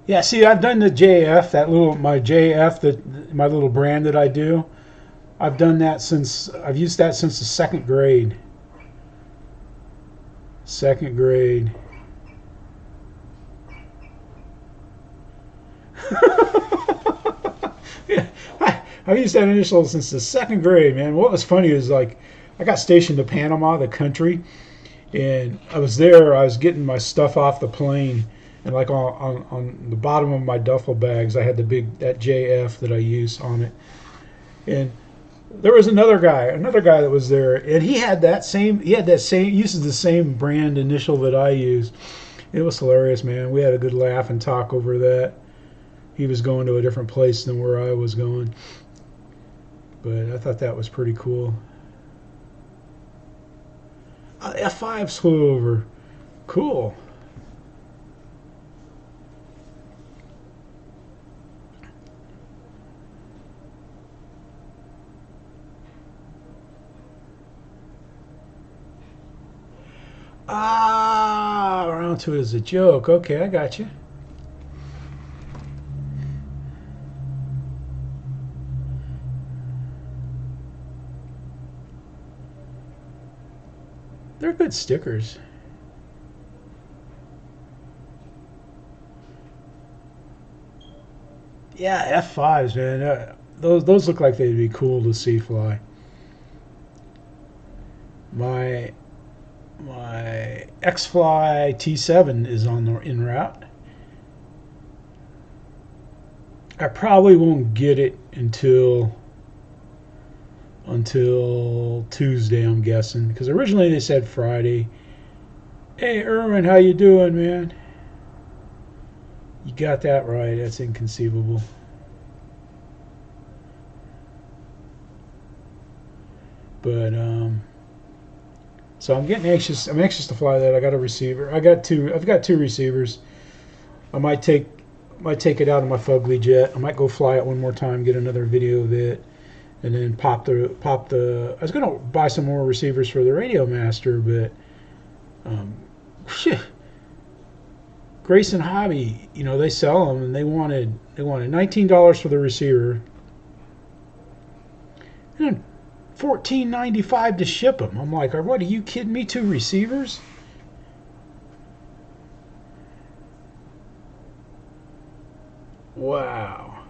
Yeah, see, I've done the JF, my little brand that I do. I've used that since the second grade. Yeah, I've used that initial since the second grade, man. What was funny is like I got stationed to Panama, the country, and I was there. I was getting my stuff off the plane, and like on the bottom of my duffel bags, I had that JF that I use on it, and there was another guy that was there, and he had that same uses the same brand initial that I use. It was hilarious, man. We had a good laugh and talk over that. He was going to a different place than where I was going, but I thought that was pretty cool. F5s flew over. Cool. Around to it as a joke. Okay, I got you. They're good stickers. Yeah, F5s, man. Those look like they'd be cool to see fly. My X-Fly T7 is en route. I probably won't get it until Tuesday, I'm guessing, because originally they said Friday. Hey, Erwin, how you doing, man? You got that right. That's inconceivable. But so I'm getting anxious. I'm anxious to fly that. I got a receiver. I've got two receivers. I might take it out of my fugly jet. I might go fly it one more time, get another video of it, and then pop the. I was gonna buy some more receivers for the Radio Master, but Grayson Hobby, they sell them, and they wanted $19 for the receiver, and then $14.95 to ship them. I'm like, what? Are you kidding me? 2 receivers? Wow.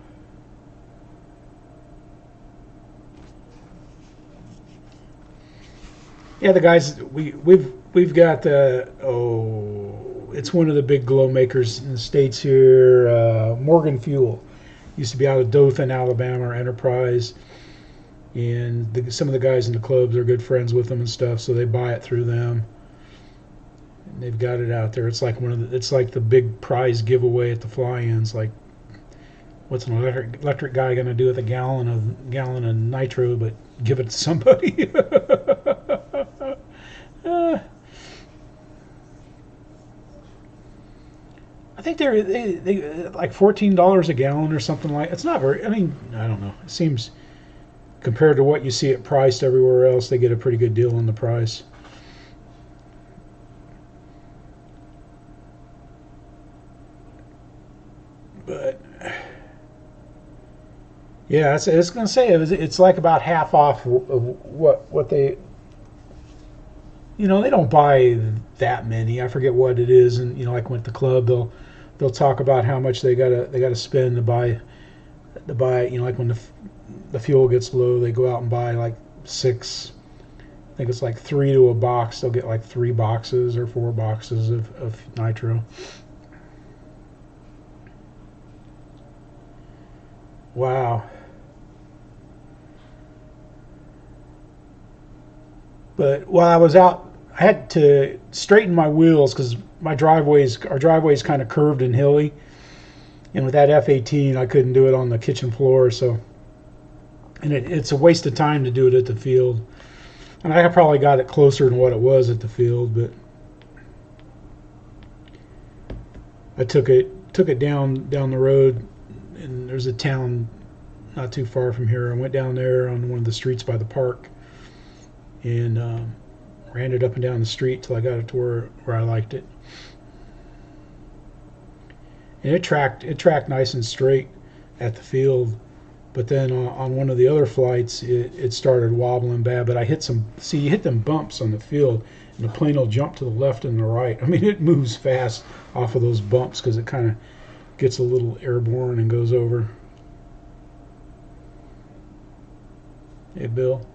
Yeah, the guys we've got it's one of the big glow makers in the States here, Morgan Fuel. Used to be out of Dothan, Alabama, or Enterprise. And some of the guys in the clubs are good friends with them and stuff, so they buy it through them. And they've got it out there. It's like it's like the big prize giveaway at the fly-ins. Like, what's an electric guy going to do with a gallon of nitro, but give it to somebody? I think they like $14 a gallon or something like. It's not very. I mean, I don't know. It seems, compared to what you see it priced everywhere else, they get a pretty good deal on the price. But yeah, it's going to say it's like about half off of what they. They don't buy that many. I forget what it is, and like with the club, they'll talk about how much they gotta spend to buy. Like when the fuel gets low, they go out and buy like 6. I think it's like 3 to a box. They'll get like 3 boxes or 4 boxes of nitro. Wow. But while I was out, I had to straighten my wheels because our driveway is kind of curved and hilly. And with that F-18, I couldn't do it on the kitchen floor. So, and it's a waste of time to do it at the field. And I probably got it closer than what it was at the field, but I took it down the road, and there's a town not too far from here. I went down there on one of the streets by the park, and ran it up and down the street till I got it to where I liked it. And it tracked nice and straight at the field, but then on one of the other flights it started wobbling bad. But I hit you hit them bumps on the field, and the plane will jump to the left and the right. I mean, it moves fast off of those bumps because it kind of gets a little airborne and goes over. Hey, Bill.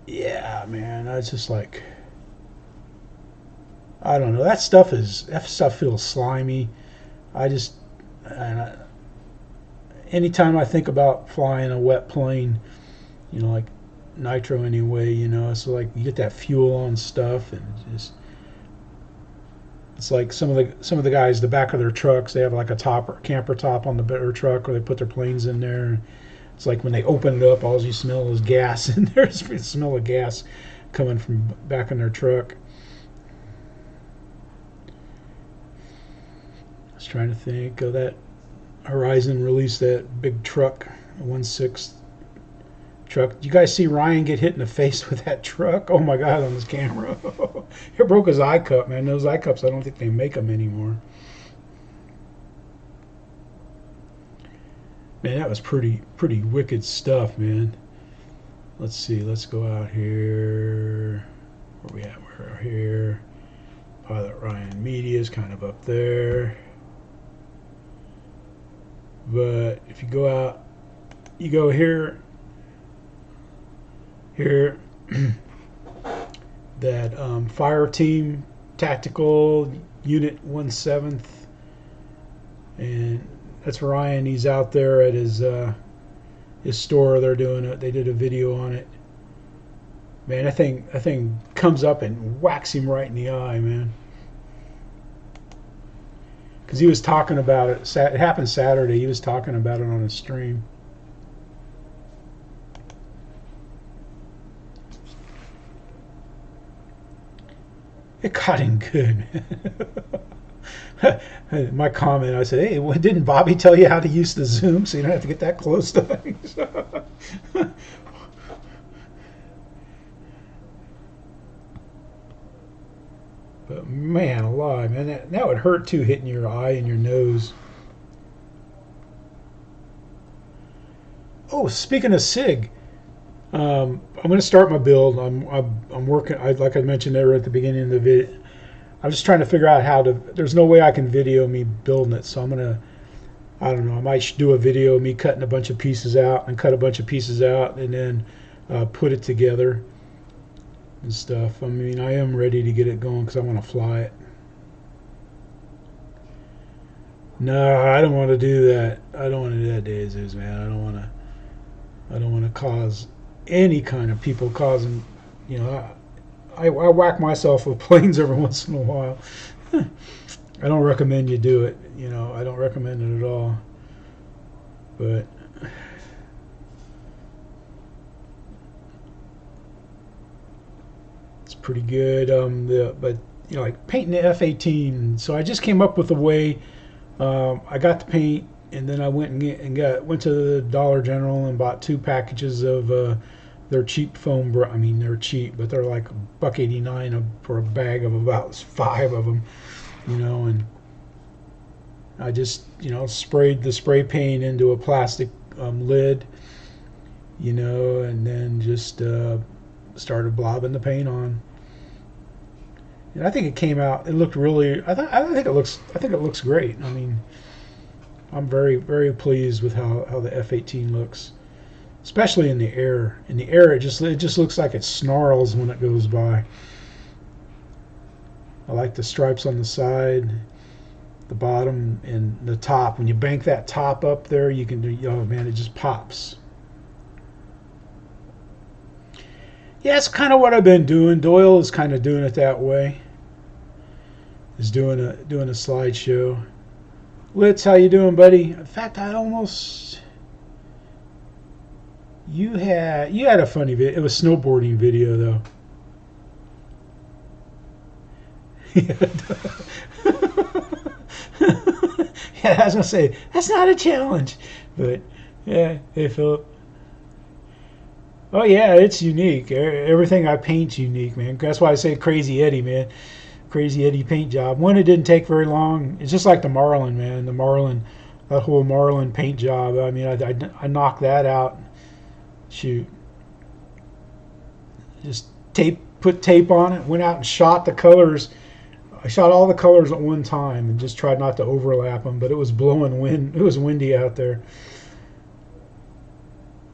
Yeah, man, I just like, I don't know. That stuff feels slimy. I just, and anytime I think about flying a wet plane, you know, like nitro anyway, you know, it's like you get that fuel on stuff, and it's like some of the guys, the back of their trucks, they have like a top or camper top on their truck, or they put their planes in there. It's like when they open it up, all you smell is gas in there. It's the smell of gas coming from back in their truck. I was trying to think of that. Horizon released that big truck, a 1/6 truck. Did you guys see Ryan get hit in the face with that truck? Oh my God, on his camera. It broke his eye cup, man. Those eye cups, I don't think they make them anymore. Man, that was pretty wicked stuff, man. Let's see. Let's go out here. Where we at? We're here. Pilot Ryan Media is kind of up there. But if you go out, you go here, that fire team tactical unit 1/7, and that's Ryan. He's out there at his store. They're doing it. They did a video on it. Man, that thing comes up and whacks him right in the eye, man. Because he was talking about it. It happened Saturday. He was talking about it on a stream. It caught him good. My comment, I said, hey, well, didn't Bobby tell you how to use the zoom so you don't have to get that close to things? But man alive, man, that would hurt too, hitting your eye and your nose. Oh, speaking of SIG, I'm going to start my build. I'm working. Like I mentioned there at the beginning of the video, I'm just trying to figure out how to. There's no way I can video me building it, so I'm gonna. I don't know. I might do a video of me cutting a bunch of pieces out and cut a bunch of pieces out and then put it together and stuff. I mean, I am ready to get it going because I want to fly it. No, I don't want to do that. I don't want to do that, Daisies, man. I don't want to cause any kind of people causing. You know, I whack myself with planes every once in a while. I don't recommend you do it. You know, I don't recommend it at all. But it's pretty good. But you know, like painting the F-18. So I just came up with a way. I got the paint, and then I went went to the Dollar General and bought 2 packages of their cheap foam. I mean, they're cheap, but they're like $1.89 for a bag of about 5 of them. You know, and I just, you know, sprayed the spray paint into a plastic lid, you know, and then just started blobbing the paint on. And I think it came out. It looked really. I think it looks great. I mean, I'm very pleased with how the F-18 looks, especially in the air. In the air, it just looks like it snarls when it goes by. I like the stripes on the side, the bottom, and the top. When you bank that top up there, you can do. Oh man, it just pops. Yeah, it's kind of what I've been doing. Doyle is kind of doing it that way. Is doing a slideshow. Litz, how you doing, buddy? In fact, you had a funny video. It was snowboarding video though. Yeah, I was gonna say that's not a challenge, but yeah. Hey, Philip. Oh yeah, it's unique. Everything I paint's unique, man. That's why I say Crazy Eddie, man. Crazy Eddie paint job. One, it didn't take very long. It's just like the Marlin, man. The Marlin, that whole Marlin paint job. I mean, I knocked that out. Shoot. Just put tape on it. Went out and shot the colors. I shot all the colors at one time and just tried not to overlap them, but it was blowing wind. It was windy out there.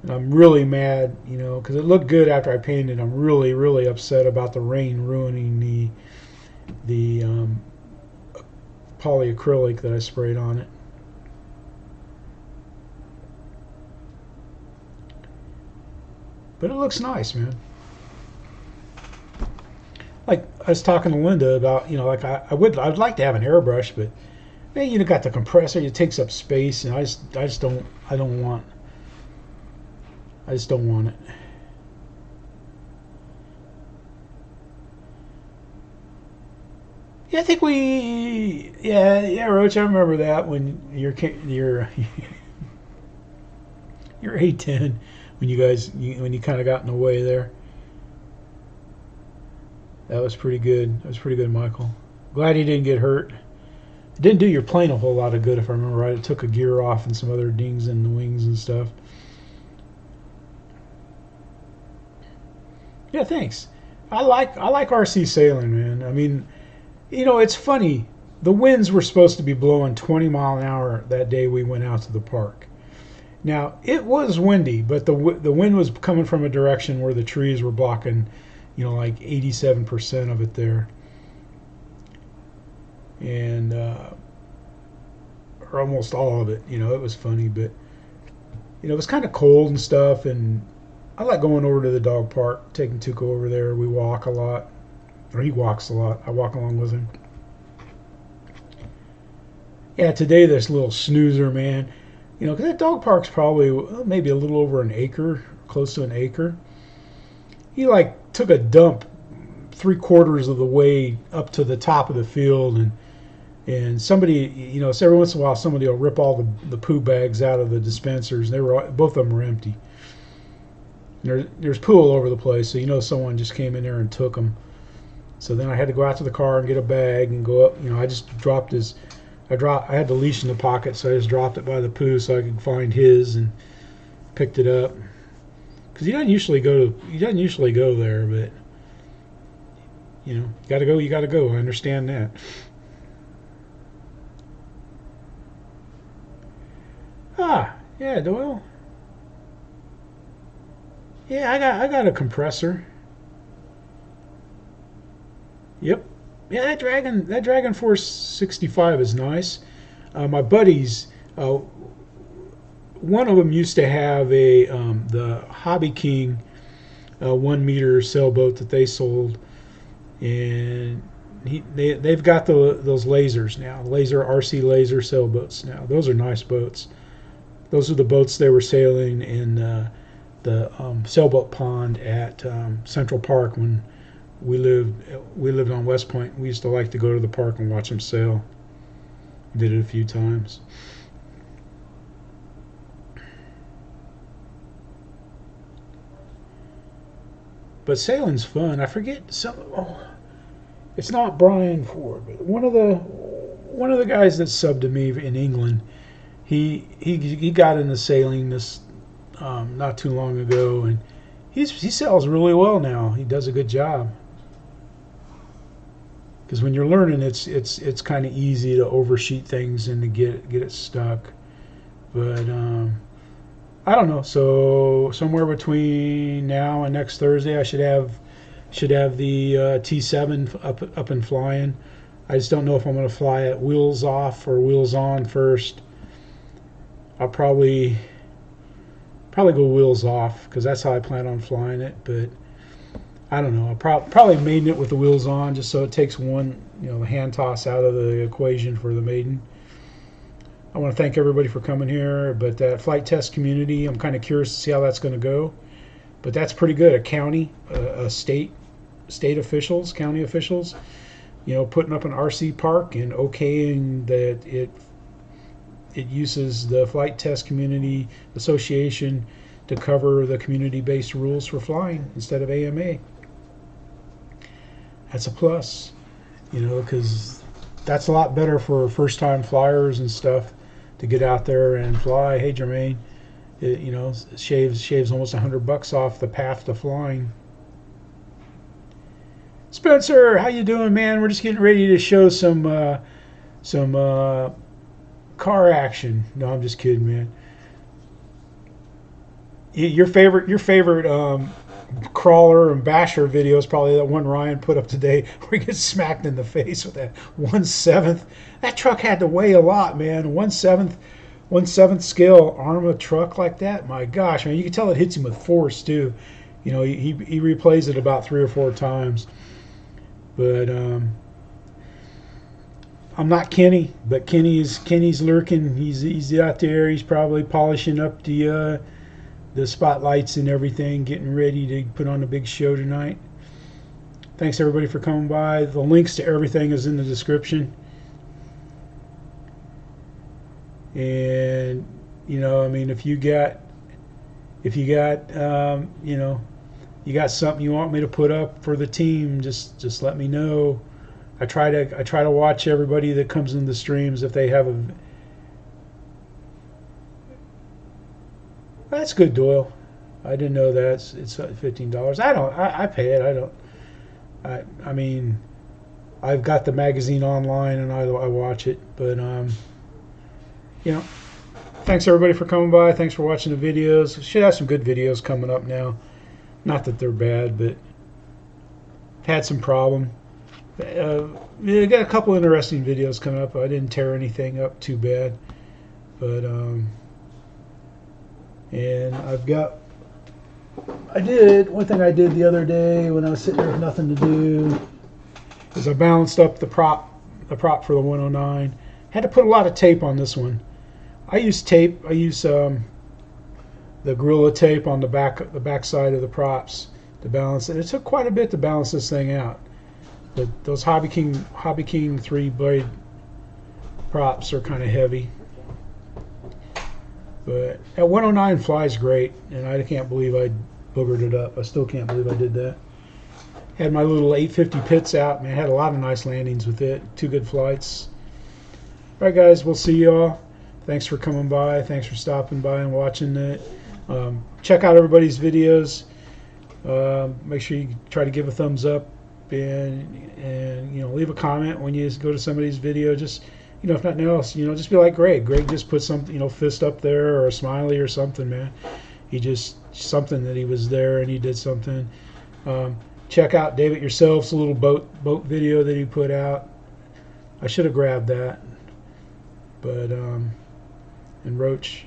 And I'm really mad, because it looked good after I painted. I'm really, really upset about the rain ruining the polyacrylic that I sprayed on it. But it looks nice, man. Like I was talking to Linda about, like I'd like to have an airbrush, but man, got the compressor, it takes up space, and I just don't want it. Yeah, I think yeah, Roach, I remember that when your A10, when you kind of got in the way there. That was pretty good. That was pretty good, Michael. Glad he didn't get hurt. It didn't do your plane a whole lot of good, if I remember right. It took a gear off and some other dings in the wings and stuff. Yeah, thanks. I like RC sailing, man. I mean, it's funny. The winds were supposed to be blowing 20 mile an hour that day we went out to the park. Now, it was windy, but the wind was coming from a direction where the trees were blocking, like 87% of it there. And or almost all of it. It was funny, but it was kind of cold and stuff, and I like going over to the dog park, taking Tuco over there. We walk a lot, or he walks a lot. I walk along with him. Yeah, today this little snoozer, man. Because that dog park's probably maybe a little over an acre, close to an acre. He took a dump 3/4 of the way up to the top of the field, and somebody, so every once in a while somebody will rip all the poo bags out of the dispensers. And both of them were empty. There's poo all over the place, so someone just came in there and took them. So then I had to go out to the car and get a bag and go up. I just dropped his. I had the leash in the pocket, so I just dropped it by the poo so I could find his and picked it up. Because he doesn't usually go there, but you gotta go. You gotta go. I understand that. Yeah, Doyle. Yeah, I got a compressor. Yep. Yeah, that Dragon Force 65 is nice. My buddies, one of them used to have the Hobby King 1 meter sailboat that they sold, and they've got those lasers now, laser RC laser sailboats now. Those are nice boats. Those are the boats they were sailing in the sailboat pond at Central Park when we lived on West Point. We used to like to go to the park and watch them sail. Did it a few times. But sailing's fun. I forget it's not Brian Ford, but one of the guys that subbed to me in England. He got into sailing this not too long ago, and he sails really well now. He does a good job. Because when you're learning, it's kind of easy to oversheet things and to get it stuck. But I don't know. So somewhere between now and next Thursday, I should have the T7 up and flying. I just don't know if I'm going to fly it wheels off or wheels on first. I'll probably go wheels off because that's how I plan on flying it. But I don't know. I'll probably maiden it with the wheels on just so it takes one, the hand toss out of the equation for the maiden. I want to thank everybody for coming here, but that FliteTest community, I'm kind of curious to see how that's going to go. But that's pretty good. A county, state officials, county officials, putting up an RC park and okaying that it uses the FliteTest Community Association to cover the community-based rules for flying instead of AMA. That's a plus, because that's a lot better for first-time flyers and stuff to get out there and fly. Hey, Jermaine, it shaves almost $100 off the path to flying. Spencer, how you doing, man? We're just getting ready to show some car action. No, I'm just kidding, man. Your favorite crawler and basher video is probably that one Ryan put up today where he gets smacked in the face with that 1/7. That truck had to weigh a lot, man. 1/7 scale arm of truck like that. My gosh, man, you can tell it hits him with force too. You know, he replays it about 3 or 4 times. But I'm not Kenny, but Kenny's lurking. He's out there. He's probably polishing up the spotlights and everything, getting ready to put on a big show tonight. Thanks everybody for coming by. The links to everything is in the description. And you know, I mean, if you got you know, you got something you want me to put up for the team, just let me know. I try to watch everybody that comes in the streams if they have a. That's good, Doyle. I didn't know that. It's $15. I pay it. I mean, I've got the magazine online and I watch it. But you know, thanks everybody for coming by. Thanks for watching the videos. Should have some good videos coming up now. Not that they're bad, but had some problem. We got a couple interesting videos coming up. I didn't tear anything up too bad, but and one thing I did the other day when I was sitting there with nothing to do is I balanced up the prop for the 109. Had to put a lot of tape on this one. I use tape. I use the Gorilla tape on the back side of the props to balance it. It took quite a bit to balance this thing out. But those Hobby King 3-blade props are kind of heavy. But that 109 flies great, and I can't believe I boogered it up. I still can't believe I did that. Had my little 850 pits out, man. Had a lot of nice landings with it. 2 good flights. All right, guys, we'll see y'all. Thanks for coming by. Thanks for stopping by and watching it. Check out everybody's videos. Make sure you try to give a thumbs up and you know, leave a comment when you go to somebody's video. Just, you know, if nothing else, you know, just be like Greg. Greg just put something, you know, fist up there or a smiley or something, man. He just something that he was there and he did something. Check out David Yourself's little boat video that he put out. I should have grabbed that, but and Roach.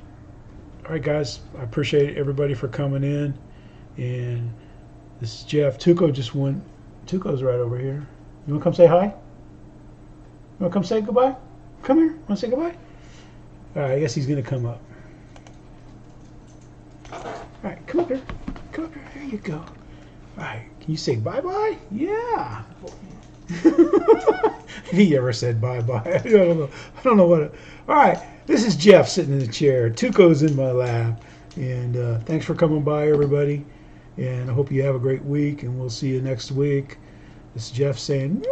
All right, guys, I appreciate everybody for coming in. And this is Jeff. Tuco just went. Tuco's right over here. You want to come say hi? You want to come say goodbye? Come here. Want to say goodbye? All right, I guess he's going to come up. All right, come up here. Come up here. There you go. All right, can you say bye-bye? Yeah. He ever said bye-bye? I don't know what. All right, this is Jeff sitting in the chair. Tuco's in my lap. And thanks for coming by, everybody. And I hope you have a great week, and we'll see you next week. This is Jeff saying...